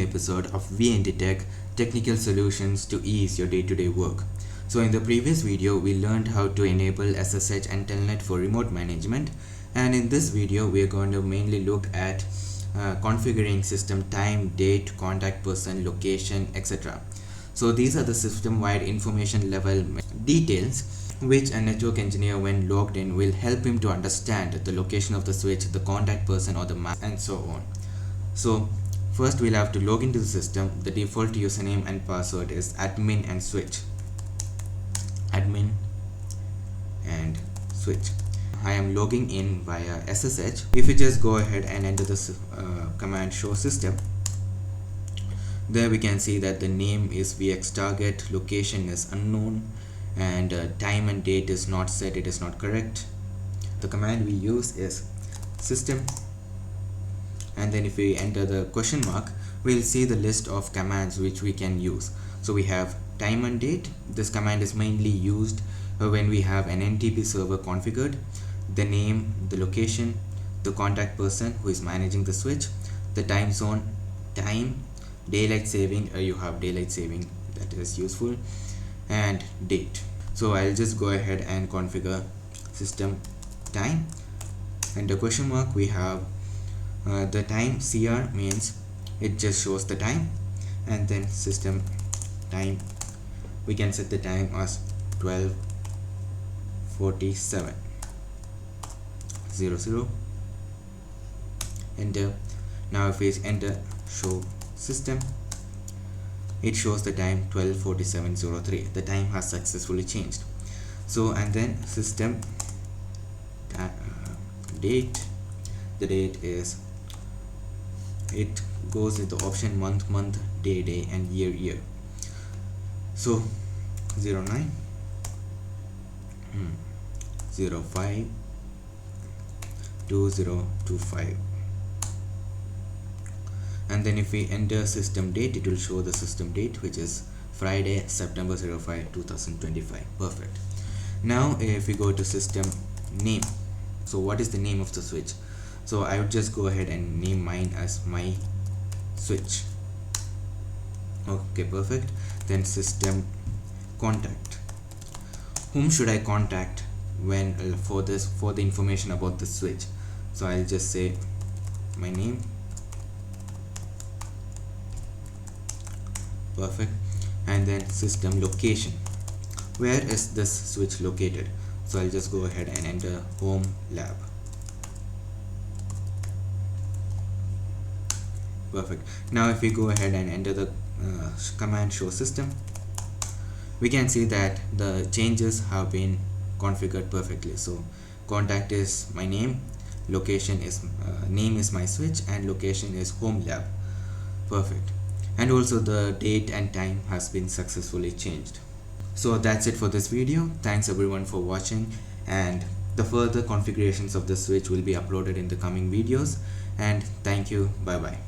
episode of VNT Tech Technical Solutions to ease your day-to-day work. So in the previous video, we learned how to enable SSH and Telnet for remote management, and in this video, we are going to mainly look at configuring system time, date, contact person, location, etc. So these are the system-wide information level details which a network engineer, when logged in, will help him to understand the location of the switch, the contact person or the MAC, and so on. So first we'll have to log into the system. The default username and password is admin and switch. Admin and switch. I am logging in via SSH. If you just go ahead and enter the command show system, there we can see that the name is VX target, location is unknown, and time and date is not set, it is not correct. The command we use is system, and then if we enter the question mark, we'll see the list of commands which we can use. So we have time and date. This command is mainly used when we have an NTP server configured, the name, the location, the contact person who is managing the switch, the time zone, time, daylight saving, you have daylight saving, that is useful, and date. So I'll just go ahead and configure system time, and the question mark we have the time. CR means it just shows the time, and then system time, we can set the time as 12:47. 00. Enter. Now if we enter show system, it shows the time 12:47:03. The time has successfully changed. So and then system date. The date is, it goes into option month, day, and year. So 09 05 2025, and then if we enter system date, it will show the system date, which is Friday, September 05 2025. Perfect. Now if we go to system name, so what is the name of the switch? So I would just go ahead and name mine as my switch. Okay, perfect. Then system contact, whom should I contact when for the information about the switch? So I'll just say my name. Perfect. And then system location, where is this switch located? So I'll just go ahead and enter home lab. Perfect. Now if we go ahead and enter the command show system, we can see that the changes have been configured perfectly. So contact is my name, location is name is my switch, and location is home lab. Perfect. And also the date and time has been successfully changed. So that's it for this video. Thanks everyone for watching, and the further configurations of the switch will be uploaded in the coming videos. And thank you. Bye bye.